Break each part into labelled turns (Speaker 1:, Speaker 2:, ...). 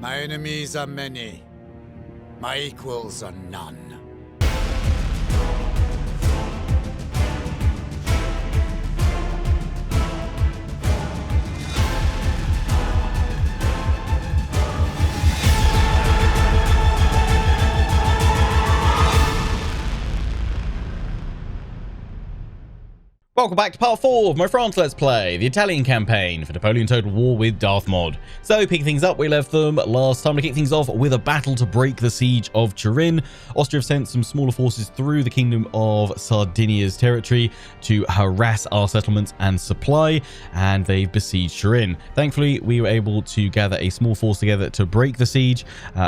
Speaker 1: My enemies are many. My equals are none.
Speaker 2: Welcome back to part 4 of my France Let's Play, the Italian campaign for Napoleon Total War with Darthmod. So, picking things up, we left them last time to kick things off with a battle to break the siege of Turin. Austria have sent some smaller forces through the Kingdom of Sardinia's territory to harass our settlements and supply, and they've besieged Turin. Thankfully, we were able to gather a small force together to break the siege,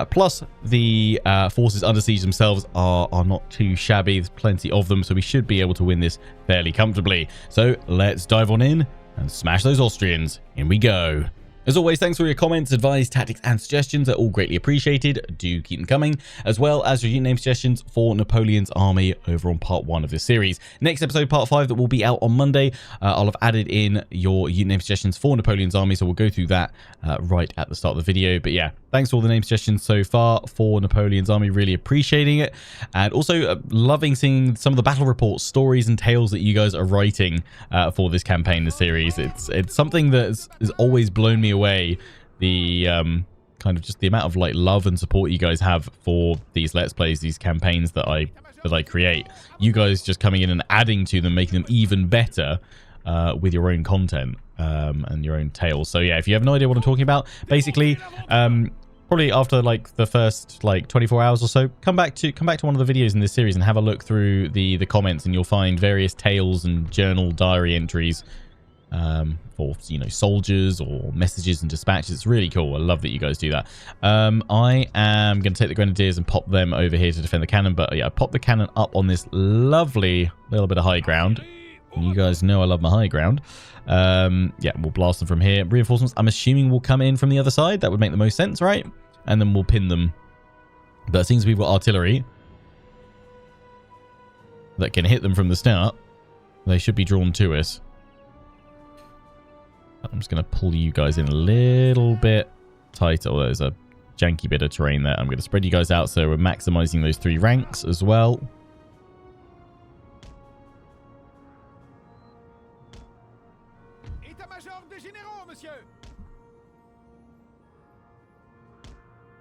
Speaker 2: plus the forces under siege themselves are not too shabby. There's plenty of them, so we should be able to win this fairly comfortably. So let's dive on in and smash those Austrians. In we go. As always, thanks for your comments, advice, tactics, and suggestions. They're all greatly appreciated. Do keep them coming, as well as your unit name suggestions for Napoleon's army over on part 1 of this series. Next episode, part 5, that will be out on Monday. I'll have added in your unit name suggestions for Napoleon's army, so we'll go through that right at the start of the video. But yeah, thanks for all the name suggestions so far for Napoleon's army. Really appreciating it. And also loving seeing some of the battle reports, stories, and tales that you guys are writing for this campaign, this series. It's something that has always blown me away, the kind of just the amount of like love and support you guys have for these Let's Plays, these campaigns that I create. You guys just coming in and adding to them, making them even better with your own content and your own tales. So yeah, if you have no idea what I'm talking about, basically probably after like the first like 24 hours or so, come back to one of the videos in this series and have a look through the comments, and you'll find various tales and journal diary entries for, you know, soldiers or messages and dispatches. It's really cool. I love that you guys do that. I am going to take the grenadiers and pop them over here to defend the cannon, but yeah, pop the cannon up on this lovely little bit of high ground. And you guys know I love my high ground. Yeah, we'll blast them from here. Reinforcements, I'm assuming, will come in from the other side. That would make the most sense, right? And then we'll pin them. But since we've got artillery that can hit them from the start, they should be drawn to us. I'm just going to pull you guys in a little bit tighter. Oh, there's a janky bit of terrain there. I'm going to spread you guys out so we're maximizing those 3 ranks as well.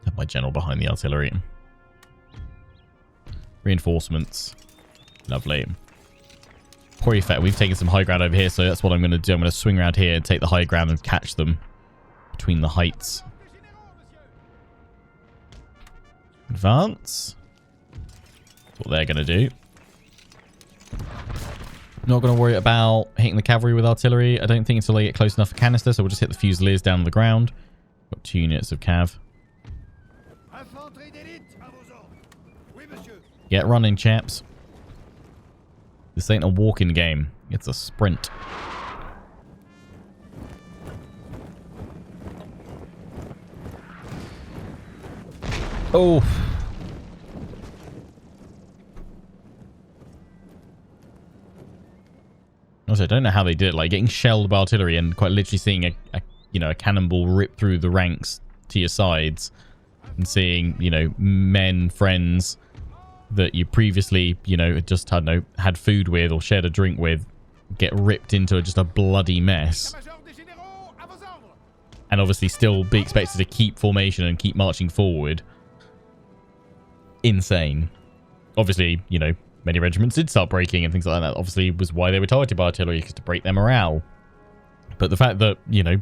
Speaker 2: Have my general behind the artillery. Reinforcements. Lovely. Poor effect. We've taken some high ground over here, so that's what I'm going to do. I'm going to swing around here and take the high ground and catch them between the heights. Advance. That's what they're going to do. Not going to worry about hitting the cavalry with artillery, I don't think, until they get close enough for canister, so we'll just hit the fusiliers down on the ground. Got 2 units of cav. Get running, chaps. This ain't a walking game. It's a sprint. Oh. Also, I don't know how they did it. Like, getting shelled by artillery and quite literally seeing a cannonball rip through the ranks to your sides, and seeing, you know, men, friends that you previously, you know, just had food with or shared a drink with, get ripped into just a bloody mess, and obviously still be expected to keep formation and keep marching forward. Insane. Obviously, you know, many regiments did start breaking and things like that. Obviously was why they were targeted by artillery, to break their morale. But the fact that, you know,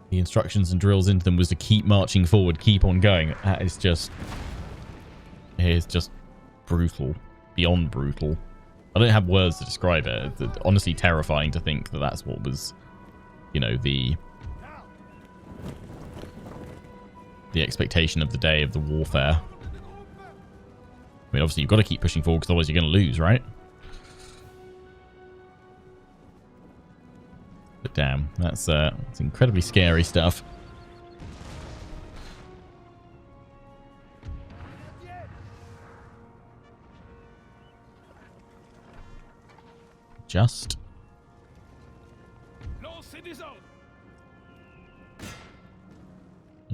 Speaker 2: the instructions and drills into them was to keep marching forward, keep on going, that is just... it is just brutal. Beyond brutal. I don't have words to describe it. It's honestly terrifying to think that that's what was, you know, the expectation of the day, of the warfare. I mean, obviously you've got to keep pushing forward, because otherwise you're going to lose, right? But damn, that's incredibly scary stuff. Just.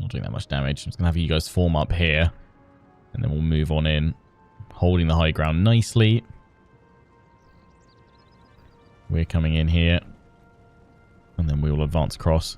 Speaker 2: Not doing that much damage. I'm just going to have you guys form up here. And then we'll move on in. Holding the high ground nicely. We're coming in here. And then we will advance across.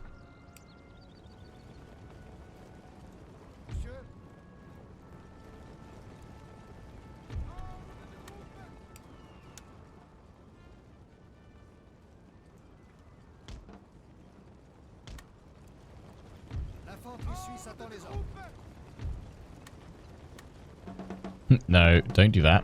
Speaker 2: No, don't do that.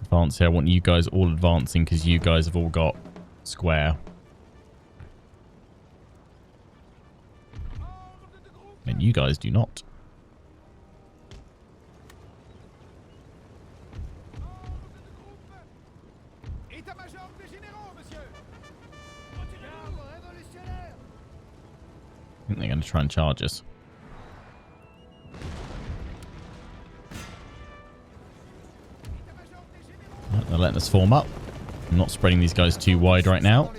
Speaker 2: Advance here. I want you guys all advancing because you guys have all got square. And you guys do not. I think they're going to try and charge us. Right, they're letting us form up. I'm not spreading these guys too wide right now.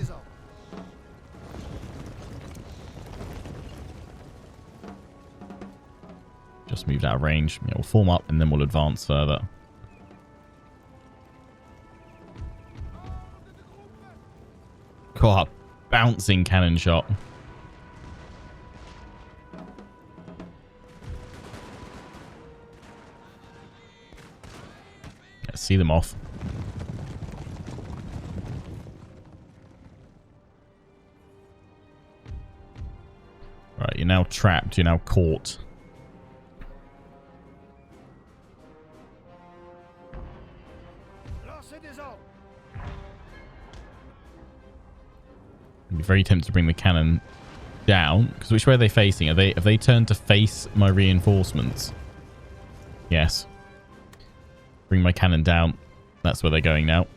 Speaker 2: Just moved out of range. Yeah, we'll form up and then we'll advance further. God, bouncing cannon shot. See them off. Right, you're now trapped. You're now caught. I'd be very tempted to bring the cannon down. Because which way are they facing? Have they turned to face my reinforcements? Yes. Bring my cannon down. That's where they're going now.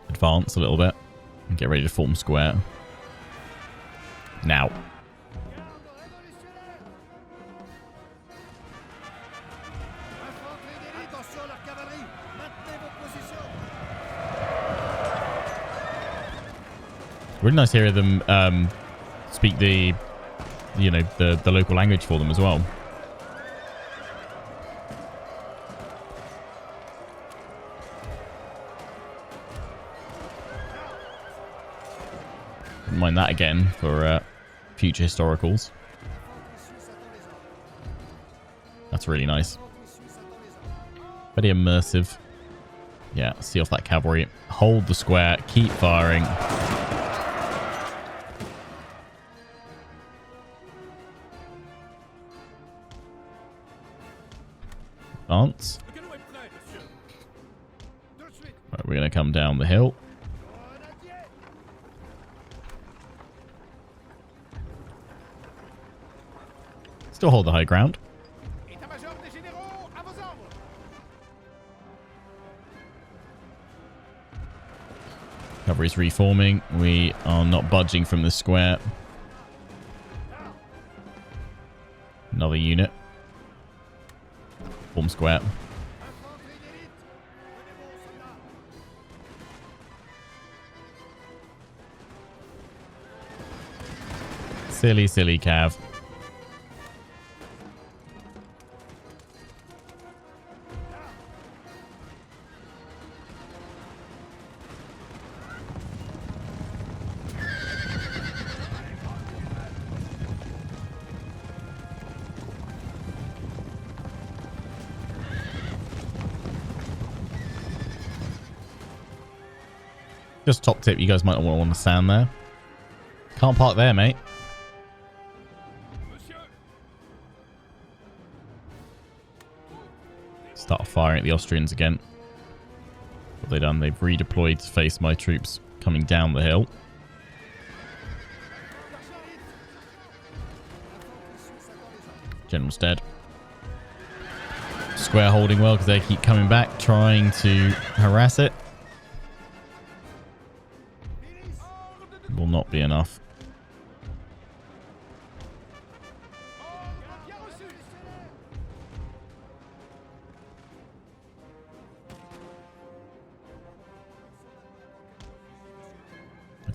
Speaker 2: Advance a little bit. And get ready to form square. Now. Really nice to hear them speak the local language for them as well. Wouldn't mind that again for future historicals. That's really nice. Very immersive. Yeah, see off that cavalry. Hold the square. Keep firing. Advance. Right, we're going to come down the hill. Still hold the high ground. Cavalry's reforming. We are not budging from the square. Another unit. Form square. Silly, silly cav. Just top tip, you guys might not want to stand there. Can't park there, mate. Start firing at the Austrians again. What have they done? They've redeployed to face my troops coming down the hill. General's dead. Square holding well because they keep coming back, trying to harass it. Will not be enough.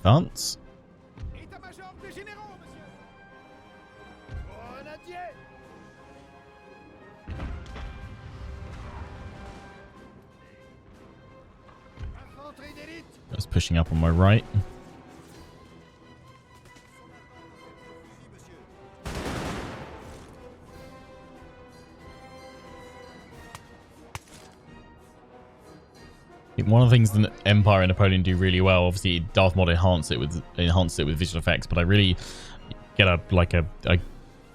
Speaker 2: Advance. That's pushing up on my right. I think one of the things that Empire and Napoleon do really well, obviously Darthmod enhanced it with visual effects, but I really get a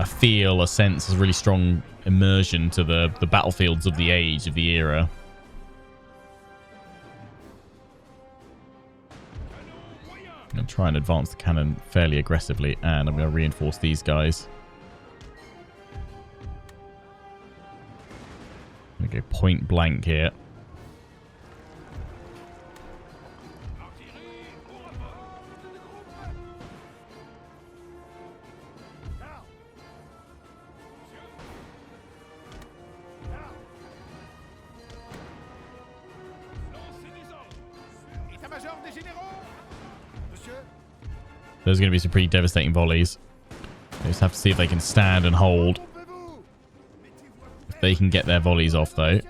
Speaker 2: feel, a sense, a really strong immersion to the battlefields of the age, of the era. I'm going to try and advance the cannon fairly aggressively, and I'm going to reinforce these guys. I'm going to go point blank here. There's going to be some pretty devastating volleys. They just have to see if they can stand and hold. If they can get their volleys off, though.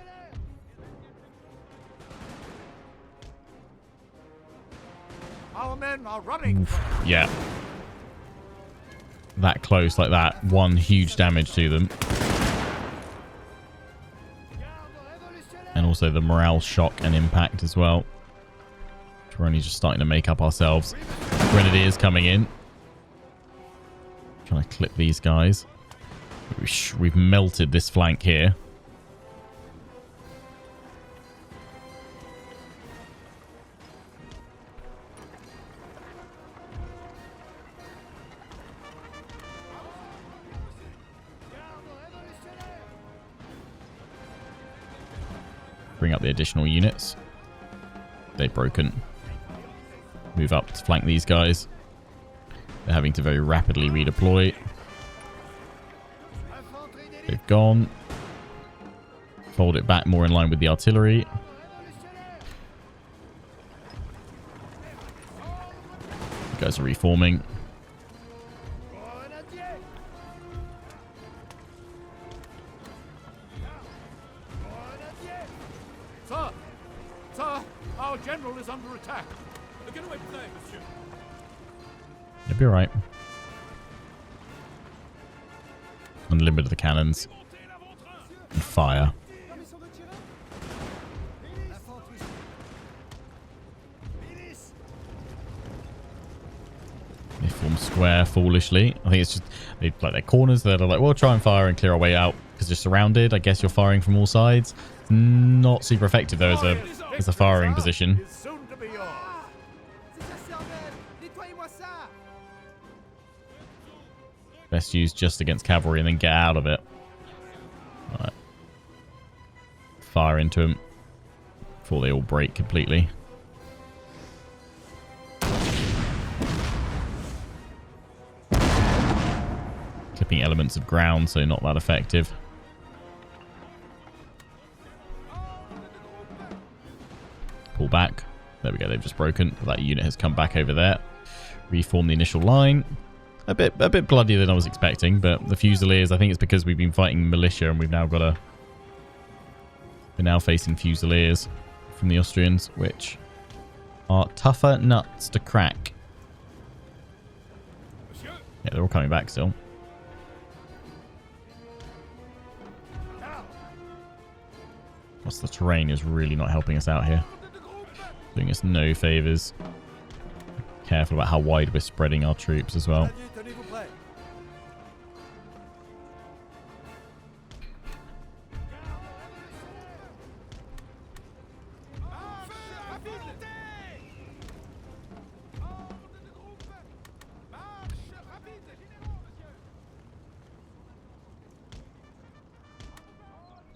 Speaker 1: Our men are running.
Speaker 2: Yeah. That close like that. One huge damage to them. And also the morale shock and impact as well. We're only just starting to make up ourselves. Grenadiers coming in. Trying to clip these guys. We've melted this flank here. Bring up the additional units. They've broken. Move up to flank these guys. They're having to very rapidly redeploy. They've gone. Fold it back more in line with the artillery. You guys are reforming.
Speaker 1: Sir, our general is under attack. Get away from there, monsieur.
Speaker 2: You'll be alright. Unlimited the cannons. And fire. They form square foolishly. I think it's just they like their corners. They're like, we'll try and fire and clear our way out because you're surrounded. I guess you're firing from all sides. Not super effective though as a firing position. Best used just against cavalry and then get out of it. Alright. Fire into them before they all break completely. Clipping elements of ground, so not that effective. Pull back. There we go, they've just broken. That unit has come back over there. Reform the initial line. A bit bloodier than I was expecting, but the Fusiliers, I think it's because we've been fighting militia and we've now got a... We're now facing Fusiliers from the Austrians, which are tougher nuts to crack. Yeah, they're all coming back still. Plus the terrain is really not helping us out here. Doing us no favours. Careful about how wide we're spreading our troops as well.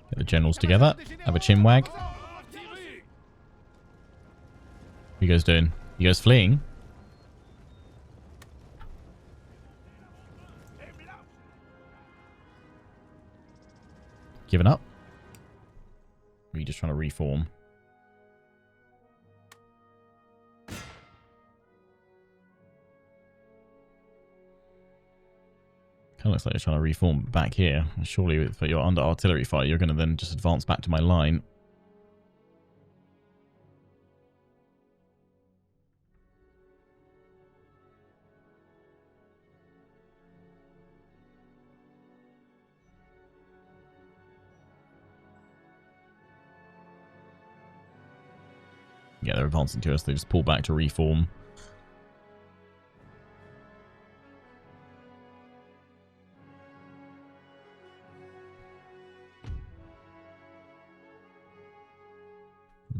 Speaker 2: Get the generals together. Have a chinwag. What are you guys doing? You guys fleeing? Giving up? Or are you just trying to reform? Kind of looks like you're trying to reform back here. Surely, if you're under artillery fire, you're going to then just advance back to my line. Yeah, they're advancing to us. They just pull back to reform.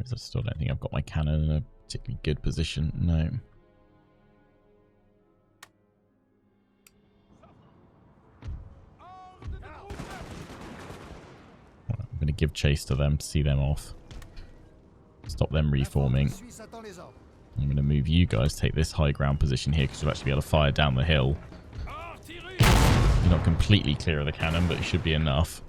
Speaker 2: I still don't think I've got my cannon in a particularly good position. No. I'm going to give chase to them to see them off. Stop them reforming. I'm going to move you guys, take this high ground position here because you'll actually be able to fire down the hill. You're not completely clear of the cannon, but it should be enough.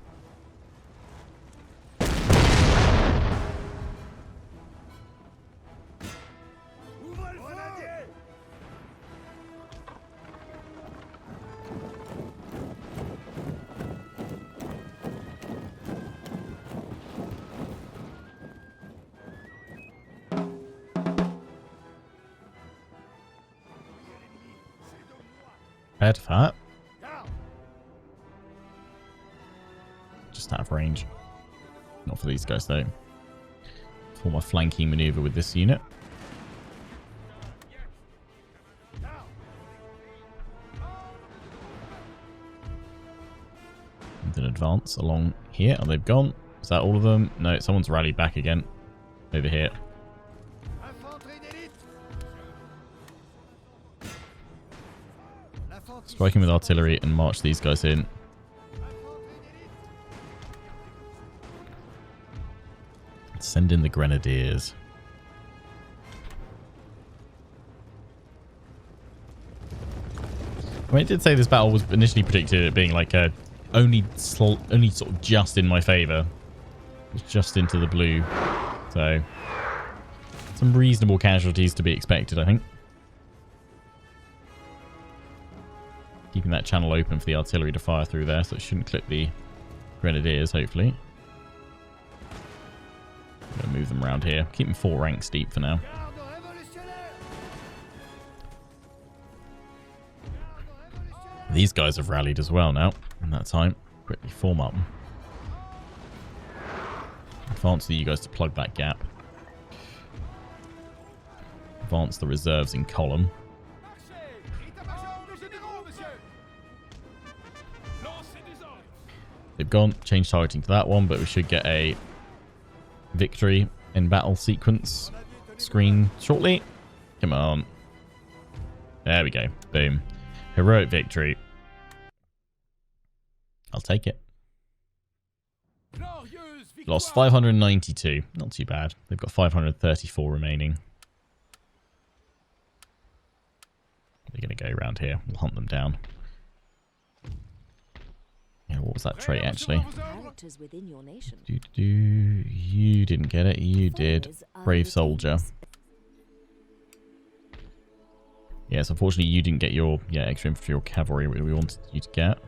Speaker 2: Prepared for that. Just out of range. Not for these guys though. For my flanking maneuver with this unit. And then advance along here. Oh, they've gone. Is that all of them? No, someone's rallied back again. Over here. Striking with artillery and march these guys in. Send in the grenadiers. I mean, it did say this battle was initially predicted at being like a only sort of just in my favor. It's just into the blue. So some reasonable casualties to be expected, I think. Keeping that channel open for the artillery to fire through there, so it shouldn't clip the grenadiers, hopefully. I'm going to move them around here. Keep them 4 ranks deep for now. These guys have rallied as well now. In that time, quickly form up. Advance the you guys to plug that gap. Advance the reserves in column. They've gone, change targeting to that one, but we should get a victory in battle sequence screen shortly. Come on. There we go. Boom. Heroic victory. I'll take it. Lost 592. Not too bad. They've got 534 remaining. They're going to go around here. We'll hunt them down. Yeah, what was that trait actually? You didn't get it. You did. Brave soldier. Yes, unfortunately you didn't get your extra infantry or cavalry we wanted you to get.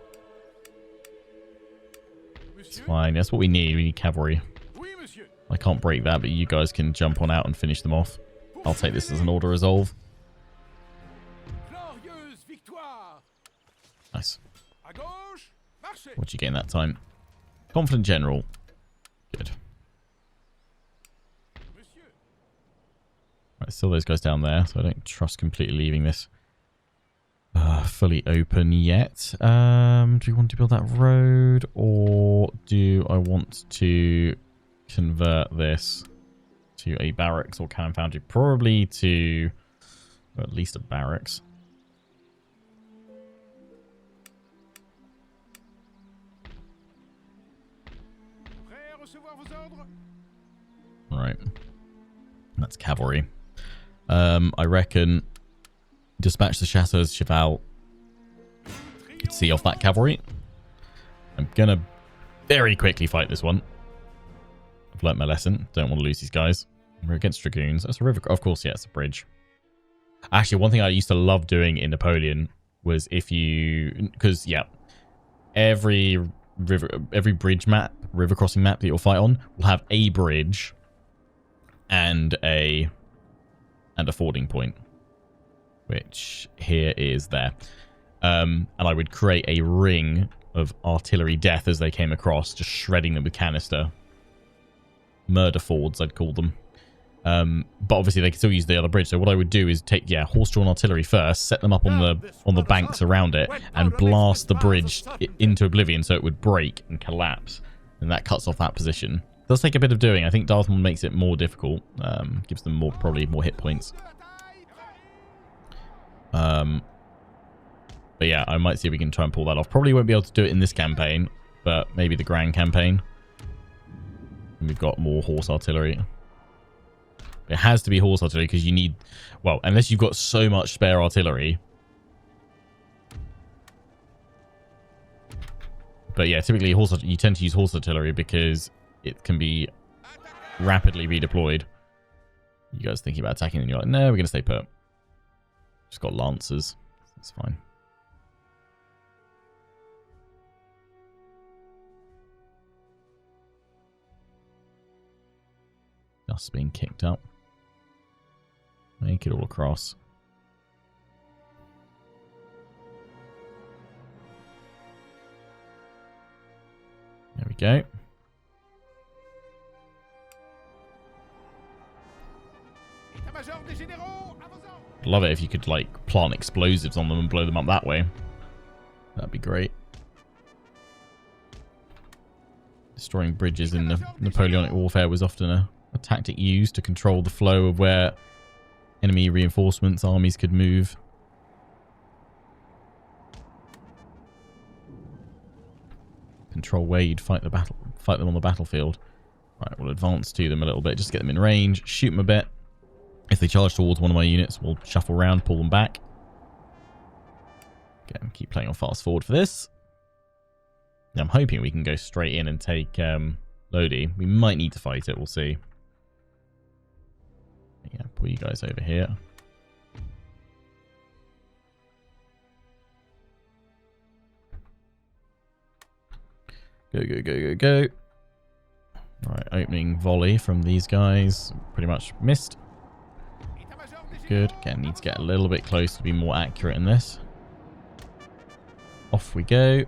Speaker 2: It's fine. That's what we need. We need cavalry. I can't break that, but you guys can jump on out and finish them off. I'll take this as an order resolve. Nice. What'd you get in that time? Confident general. Good. Right, still those guys down there, so I don't trust completely leaving this fully open yet. Do we want to build that road, or do I want to convert this to a barracks or cannon foundry? Probably to at least a barracks. Right. That's cavalry. I reckon dispatch the chasseurs cheval. See off that cavalry. I'm gonna very quickly fight this one. I've learnt my lesson. Don't want to lose these guys. We're against dragoons. That's a river. Of course, yeah, it's a bridge. Actually, one thing I used to love doing in Napoleon was if you... Because, yeah, every bridge map, river crossing map that you'll fight on will have a bridge and a fording point, which here is there. And I would create a ring of artillery death as they came across, just shredding them with canister. Murder fords, I'd call them. But obviously they can still use the other bridge. So what I would do is take, horse-drawn artillery first, set them up on the banks around it, and blast the bridge into oblivion so it would break and collapse. And that cuts off that position. It does take a bit of doing. I think Darthmod makes it more difficult. Gives them probably more hit points. But yeah, I might see if we can try and pull that off. Probably won't be able to do it in this campaign, but maybe the grand campaign. And we've got more horse artillery. It has to be horse artillery because you need... Well, unless you've got so much spare artillery. But yeah, typically you tend to use horse artillery because it can be rapidly redeployed. You guys thinking about attacking and you're like, no, we're going to stay put. Just got lancers. That's fine. Just being kicked up. Make it all across. There we go. Love it if you could like plant explosives on them and blow them up that way. That'd be great. Destroying bridges in the Napoleonic warfare was often a tactic used to control the flow of where enemy reinforcements, armies could move. Control where you'd fight them on the battlefield. Right, we'll advance to them a little bit, just get them in range, shoot them a bit. If they charge towards one of my units, we'll shuffle around, pull them back. Again, keep playing on fast forward for this. I'm hoping we can go straight in and take Lodi. We might need to fight it, we'll see. Yeah, pull you guys over here. Go, go, go, go, go. Right, opening volley from these guys. Pretty much missed. Good. Again, need to get a little bit close to be more accurate in this. Off we go.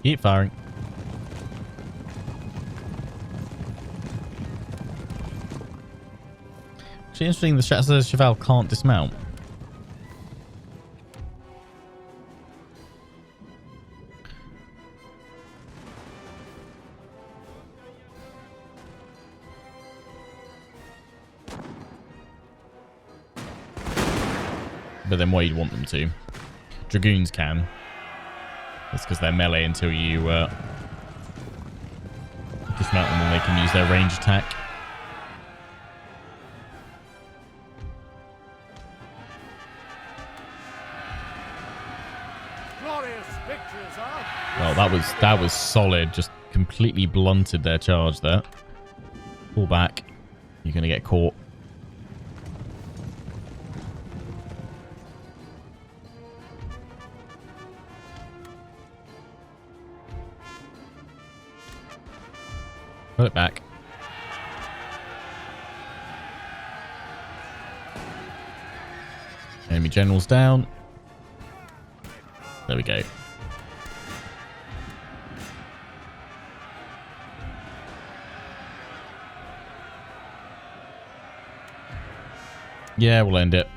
Speaker 2: Keep firing. Actually, interesting, the Chateau Cheval can't dismount. But then why you'd want them to. Dragoons can. That's because they're melee until you dismount them and they can use their range attack. Well, that was solid. Just completely blunted their charge there. Pull back. You're going to get caught. Put it back. Enemy generals down. There we go. Yeah, we'll end it.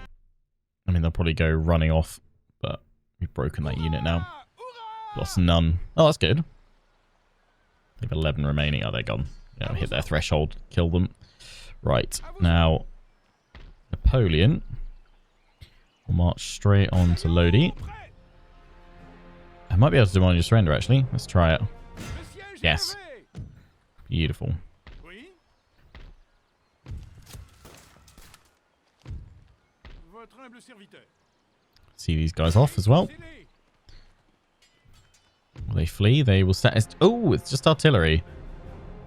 Speaker 2: I mean, they'll probably go running off, but we've broken that unit now. Lost none. Oh, that's good. They have 11 remaining. Oh, they're gone. Yeah, hit their threshold. Kill them. Right. Now, Napoleon will march straight on to Lodi. I might be able to demand your surrender, actually. Let's try it. Yes. Beautiful. See these guys off as well. Will they flee? They will set... Oh, it's just artillery.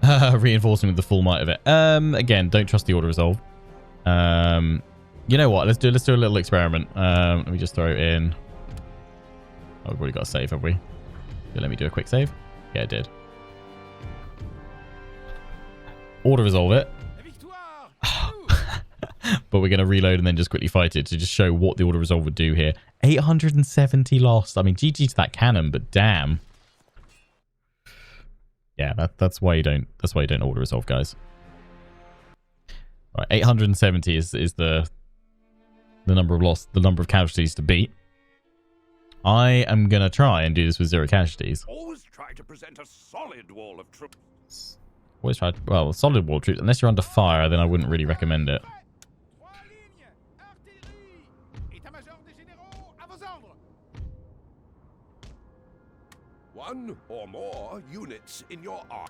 Speaker 2: Reinforcing with the full might of it. Again, don't trust the auto resolve. You know what? Let's do a little experiment. Let me just throw it in. Oh, we've already got a save, have we? Yeah, let me do a quick save. Yeah, it did. Auto resolve it. But we're going to reload and then just quickly fight it to just show what the auto resolve would do here. 870 lost. I mean, GG to that cannon, but damn. Yeah, that's why you don't. That's why you don't auto resolve, guys. All right, 870 is the number of loss, the number of casualties to beat. I am gonna try and do this with 0 casualties.
Speaker 3: Always try to present a solid wall of troops.
Speaker 2: Always try. Well, solid wall troops. Unless you're under fire, then I wouldn't really recommend it.
Speaker 3: One or more units in your army.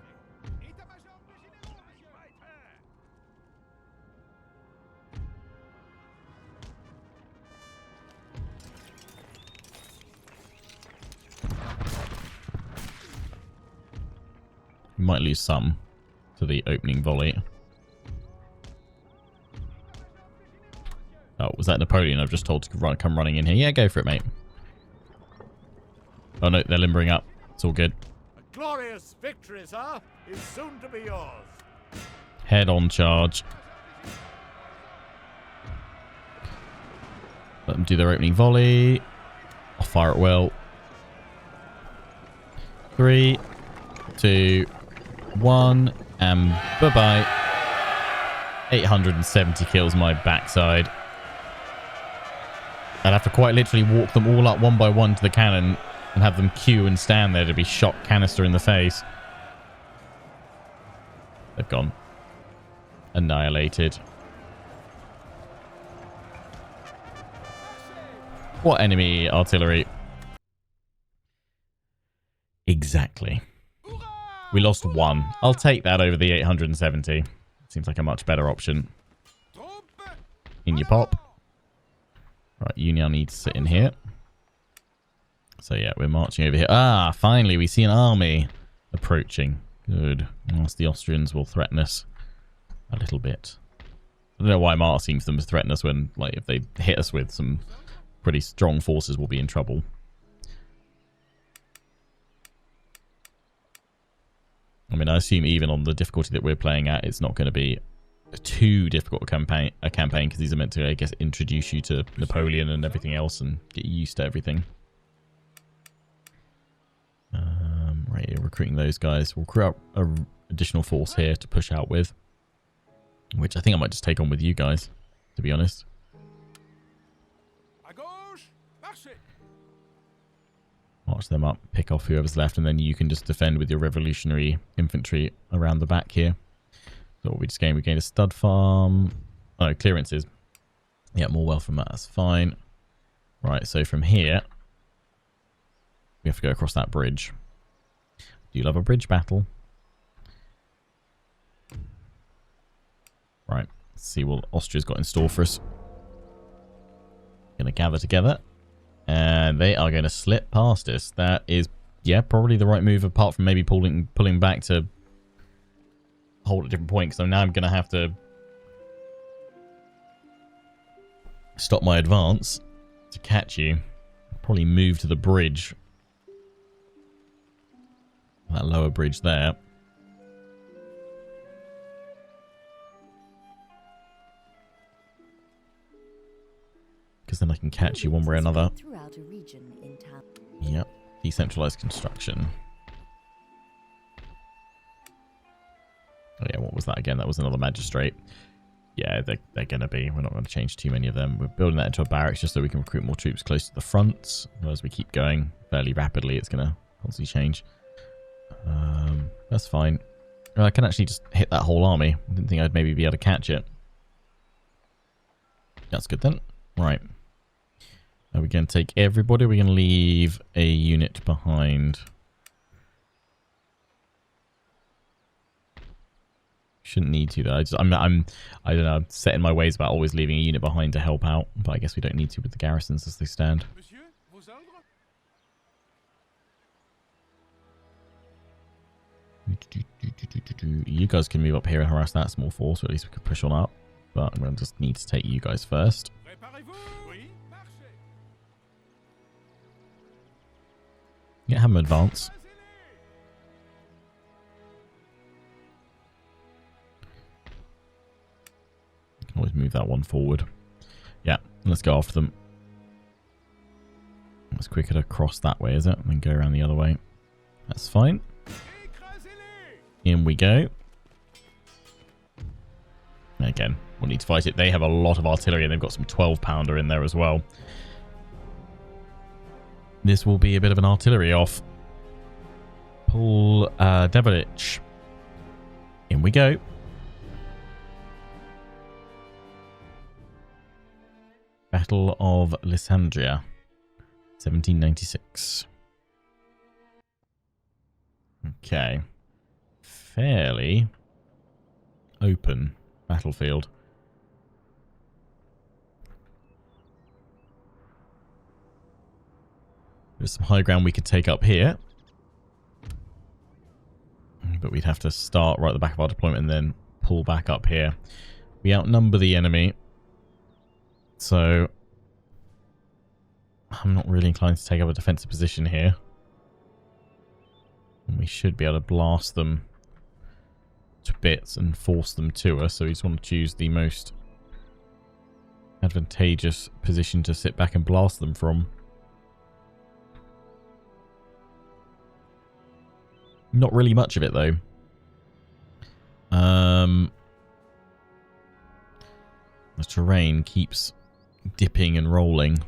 Speaker 2: You might lose some to the opening volley. Oh, was that Napoleon I've just told to come running in here? Yeah, go for it, mate. Oh no, they're limbering up. It's all good.
Speaker 3: A glorious victory, sir, is soon to be yours.
Speaker 2: Head on charge. Let them do their opening volley. I'll fire it well. 3, 2, 1, and bye-bye. 870 kills my backside. I'd have to quite literally walk them all up one by one to the cannon and have them queue and stand there to be shot canister in the face. They've gone. Annihilated. What enemy artillery? Exactly. We lost 1. I'll take that over the 870. Seems like a much better option. In your pop. Right, you now need to sit in here. So yeah, we're marching over here. Ah, finally we see an army approaching. Good. Unless the Austrians will threaten us a little bit. I don't know why I'm asking them to threaten us when, like, if they hit us with some pretty strong forces, we'll be in trouble. I mean, I assume even on the difficulty that we're playing at, it's not going to be too difficult a campaign because these are meant to, I guess, introduce you to Napoleon and everything else and get you used to everything. Right, you're recruiting those guys. We'll create an additional force here to push out with, which I think I might just take on with you guys, to be honest. March them up, pick off whoever's left, and then you can just defend with your revolutionary infantry around the back here. So what we just gained? We gained a stud farm. Oh, clearances. Yeah, more wealth from that. That's fine. Right, so from here, we have to go across that bridge. Do you love a bridge battle? Right, let's see what Austria's got in store for us. Gonna gather together. And they are going to slip past us. That is, yeah, probably the right move, apart from maybe pulling back to hold at a different point. Because now I'm going to have to stop my advance to catch you. Probably move to the bridge. That lower bridge there. Because then I can catch you one way or another. Yep. Decentralized construction. Oh yeah, what was that again? That was another magistrate. Yeah, they're going to be. We're not going to change too many of them. We're building that into a barracks just so we can recruit more troops close to the front. As we keep going fairly rapidly, it's going to constantly change. That's fine. I can actually just hit that whole army. I didn't think I'd maybe be able to catch it. That's good then. Right. Are we going to take everybody? We're going to leave a unit behind. Shouldn't need to though. I don't know. I'm set in my ways about always leaving a unit behind to help out, but I guess we don't need to with the garrisons as they stand. You guys can move up here and harass that small force, or at least we can push on up. But I'm going to just need to take you guys first. Yeah, have them advance. You can always move that one forward. Yeah, let's go after them. It's quicker to cross that way, is it? And then go around the other way. That's fine. In we go. Again, we'll need to fight it. They have a lot of artillery and they've got some 12-pounder in there as well. This will be a bit of an artillery off. Pull Devilich. In we go. Battle of Lysandria, 1796. Okay. Fairly open battlefield. There's some high ground we could take up here. But we'd have to start right at the back of our deployment and then pull back up here. We outnumber the enemy. So I'm not really inclined to take up a defensive position here. And we should be able to blast them to bits and force them to us. So we just want to choose the most advantageous position to sit back and blast them from. Not really much of it, though. The terrain keeps dipping and rolling.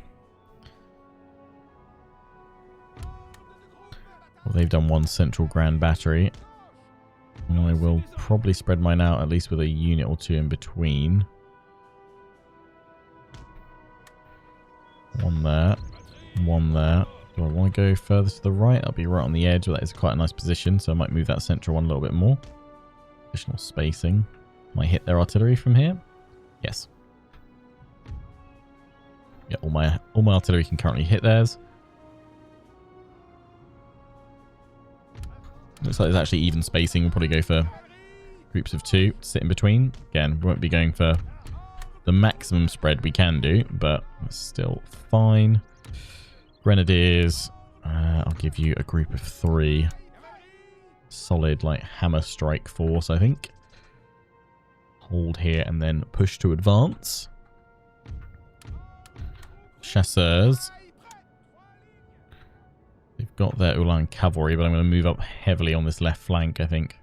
Speaker 2: Well, they've done one central grand battery. And I will probably spread mine out, at least with a unit or two in between. One there. One there. Do I want to go further to the right? I'll be right on the edge. Well, that is quite a nice position, so I might move that central one a little bit more. Additional spacing. Might hit their artillery from here. Yes. Yeah, all my artillery can currently hit theirs. Looks like there's actually even spacing. We'll probably go for groups of two to sit in between. Again, we won't be going for the maximum spread we can do, but it's still fine. Grenadiers, I'll give you a group of 3. Solid, like, hammer strike force, I think. Hold here and then push to advance. Chasseurs. They've got their Ulan cavalry, but I'm going to move up heavily on this left flank, I think.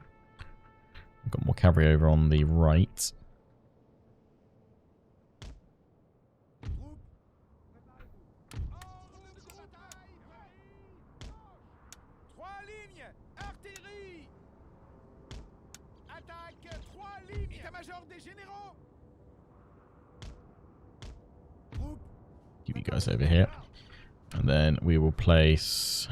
Speaker 2: I've got more cavalry over on the right. Keep you guys over here. And then we will place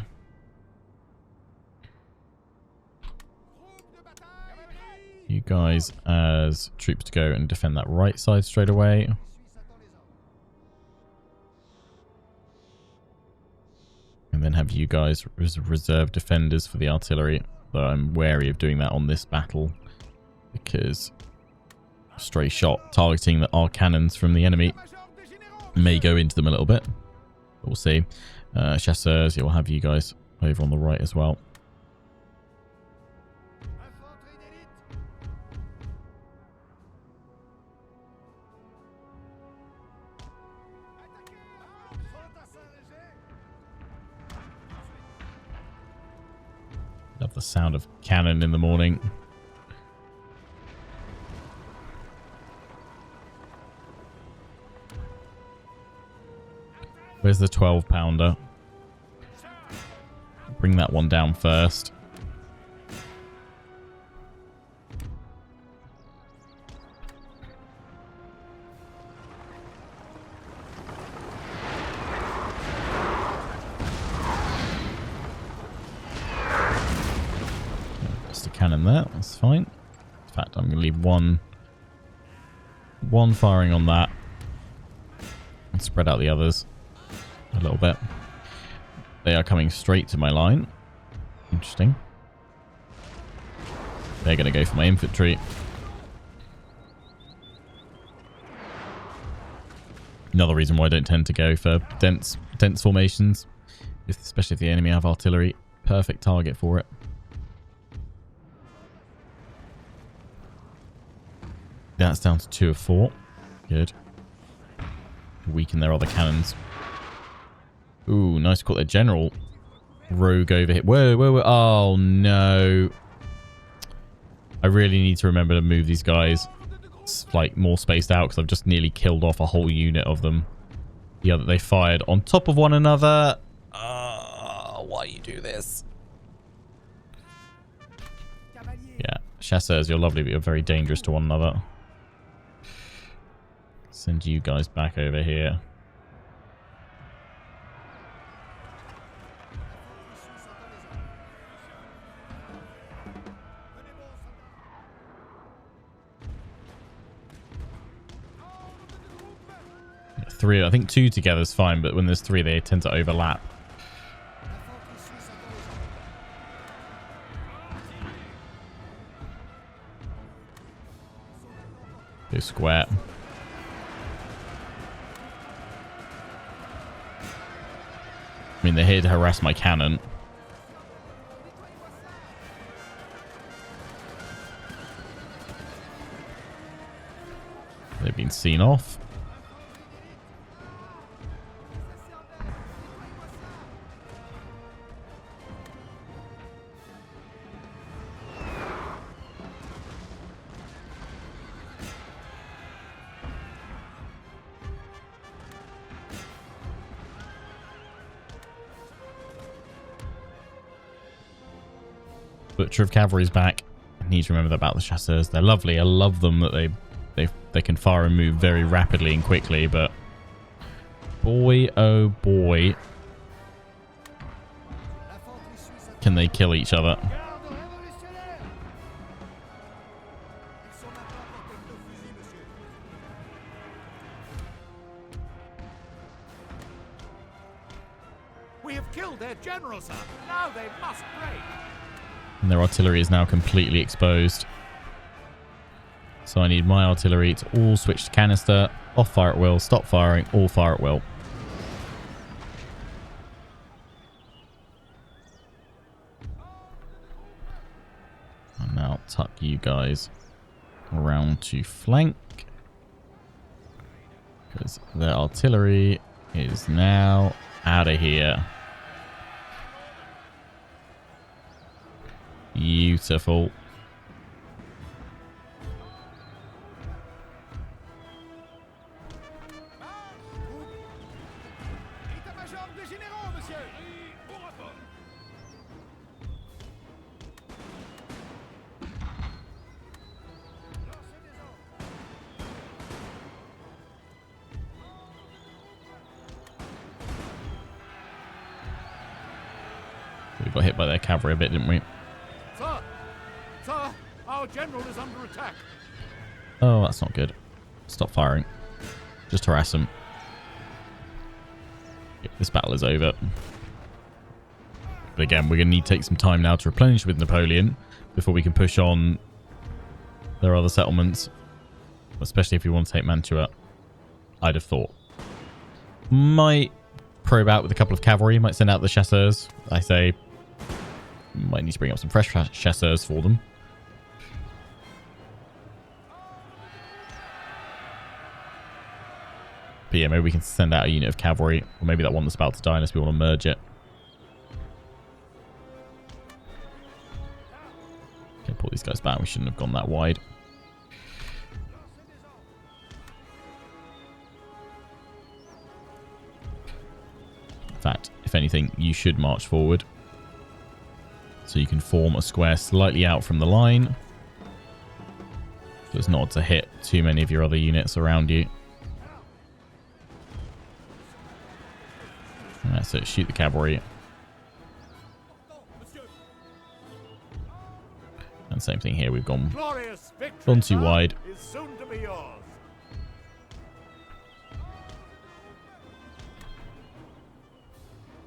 Speaker 2: you guys as troops to go and defend that right side straight away. And then have you guys as reserve defenders for the artillery. Though I'm wary of doing that on this battle, because a stray shot targeting our cannons from the enemy may go into them a little bit. But we'll see. Chasseurs, yeah, we'll have you guys over on the right as well. Love the sound of cannon in the morning. Where's the 12-pounder? Bring that one down first. Just a cannon there, that's fine. In fact, I'm going to leave one firing on that and spread out the others a little bit. They are coming straight to my line. Interesting. They're going to go for my infantry. Another reason why I don't tend to go for dense formations, especially if the enemy have artillery. Perfect target for it. That's down to 2 of 4. Good. Weaken their other cannons. Ooh, nice caught their general. Rogue over here. Whoa, whoa, whoa. Oh, no. I really need to remember to move these guys like more spaced out because I've just nearly killed off a whole unit of them. The other they fired on top of one another. Why you do this? Yeah, chasseurs, you're lovely, but you're very dangerous to one another. Send you guys back over here. Yeah, 3, I think 2 together is fine, but when there's 3, they tend to overlap. Go square. I mean, they're here to harass my cannon. They've been seen off. Butcher of Cavalry's back. I need to remember that about the chasseurs. They're lovely. I love them that they can fire and move very rapidly and quickly, but boy oh boy can they kill each other.
Speaker 3: We have killed their general, sir. Now they must break.
Speaker 2: And their artillery is now completely exposed. So I need my artillery to all switch to canister, off fire at will, stop firing, all fire at will. And now tuck you guys around to flank. Because their artillery is now out of here. Beautiful. We got hit by their cavalry a bit, didn't we?
Speaker 3: Sir, our general is under attack.
Speaker 2: Oh, that's not good. Stop firing. Just harass them. Yeah, this battle is over. But again, we're going to need to take some time now to replenish with Napoleon before we can push on their other settlements. Especially if we want to take Mantua. I'd have thought. Might probe out with a couple of cavalry. Might send out the chasseurs. I say might need to bring up some fresh chasseurs for them. But yeah, maybe we can send out a unit of cavalry. Or maybe that one that's about to die unless we want to merge it. Okay, pull these guys back. We shouldn't have gone that wide. In fact, if anything, you should march forward. So you can form a square slightly out from the line. So it's not to hit too many of your other units around you. Alright, so shoot the cavalry. And same thing here, we've gone too wide.
Speaker 3: Is soon to be yours.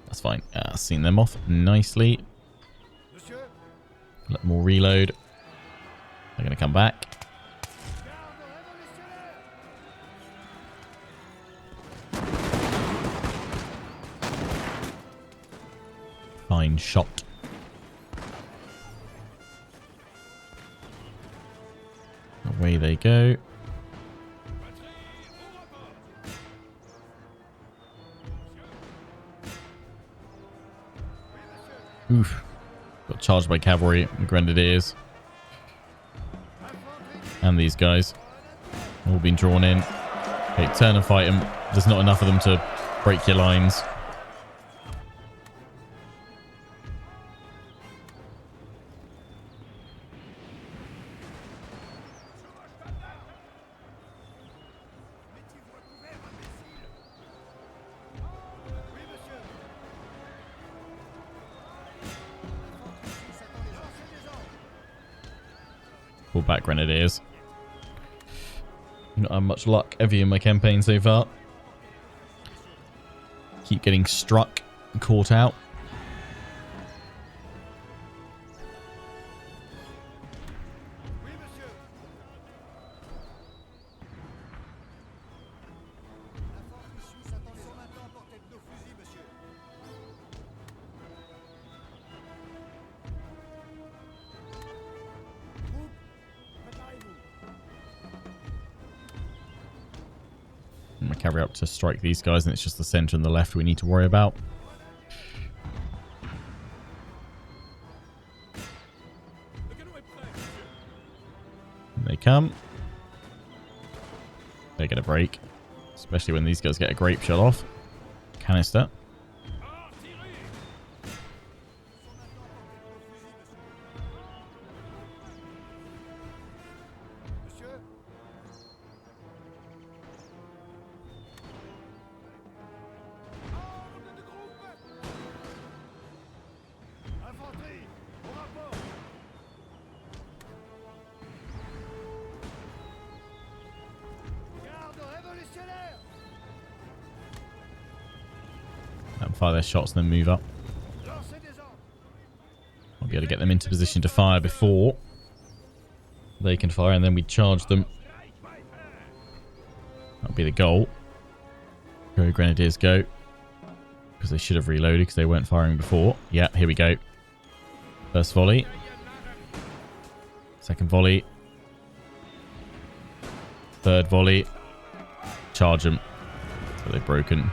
Speaker 2: That's fine. Seen them off nicely. Let them all reload. They're going to come back. Fine shot. Away they go. Oof. Got charged by cavalry and grenadiers. And these guys. All been drawn in. Okay, turn and fight them. There's not enough of them to break your lines. Pull back grenadiers. Not had much luck ever in my campaign so far. Keep getting struck and caught out. My cavalry up to strike these guys, and it's just the center and the left we need to worry about. And they come. They get a break, especially when these guys get a grape shot off. Canister. Fire their shots and then move up. I'll be able to get them into position to fire before they can fire, and then we charge them. That'll be the goal. Go grenadiers, go. Because they should have reloaded because they weren't firing before. Yeah, here we go. First volley. Second volley. Third volley. Charge them. So they've broken.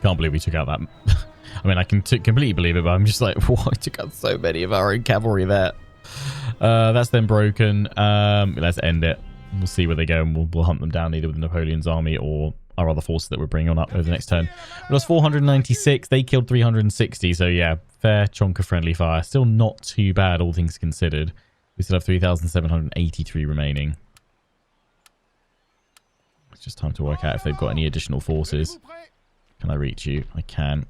Speaker 2: Can't believe we took out that. I mean, I can completely believe it, but I'm just like, why took out so many of our own cavalry there? That's then broken. Let's end it. We'll see where they go, and we'll hunt them down either with Napoleon's army or our other forces that we're bringing on up over the next turn. We lost 496. They killed 360. So yeah, fair chunk of friendly fire. Still not too bad, all things considered. We still have 3,783 remaining. It's just time to work out if they've got any additional forces. Can I reach you? I can.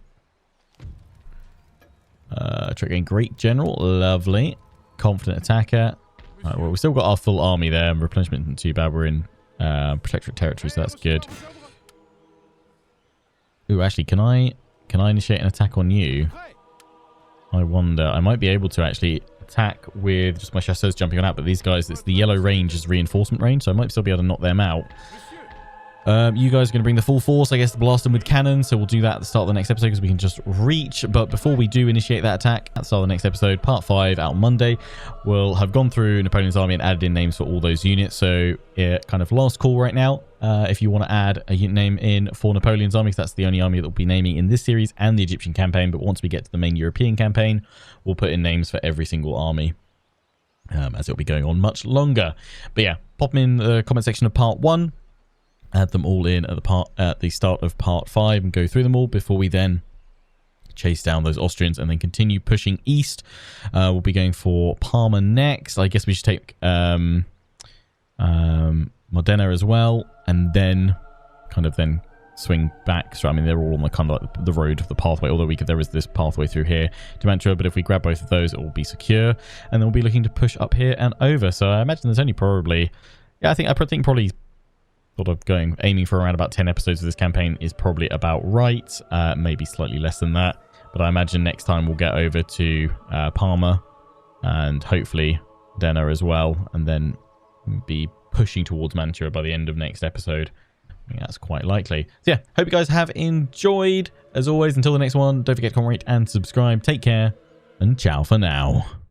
Speaker 2: Try again. Great General. Lovely. Confident Attacker. Right, well, we've still got our full army there. Replenishment isn't too bad. We're in Protectorate territory, so that's good. Ooh, actually, can I initiate an attack on you? I wonder. I might be able to actually attack with just my chasseurs jumping on out, but these guys, it's the yellow range is reinforcement range, so I might still be able to knock them out. You guys are going to bring the full force, I guess, to blast them with cannons. So we'll do that at the start of the next episode because we can just reach. But before we do initiate that attack at the start of the next episode, part 5 out on Monday, we'll have gone through Napoleon's army and added in names for all those units. So kind of last call right now. If you want to add a unit name in for Napoleon's army, because that's the only army that we'll be naming in this series and the Egyptian campaign. But once we get to the main European campaign, we'll put in names for every single army. As it'll be going on much longer. But yeah, pop them in the comment section of part 1. Add them all in at the start of part 5 and go through them all before we then chase down those Austrians and then continue pushing east. We'll be going for Parma next. I guess we should take Modena as well, and then kind of then swing back. So I mean, they're all on the kind of like the road, the pathway, although there is this pathway through here to Mantua, but if we grab both of those, it will be secure, and then we'll be looking to push up here and over. So I imagine there's only probably, yeah, I think probably sort of aiming for around about 10 episodes of this campaign is probably about right, maybe slightly less than that, but I imagine next time we'll get over to Parma and hopefully Denner as well, and then be pushing towards Mantua by the end of next episode. I think that's quite likely. So yeah, hope you guys have enjoyed. As always, until the next one, don't forget to comment, rate, and subscribe. Take care, and ciao for now.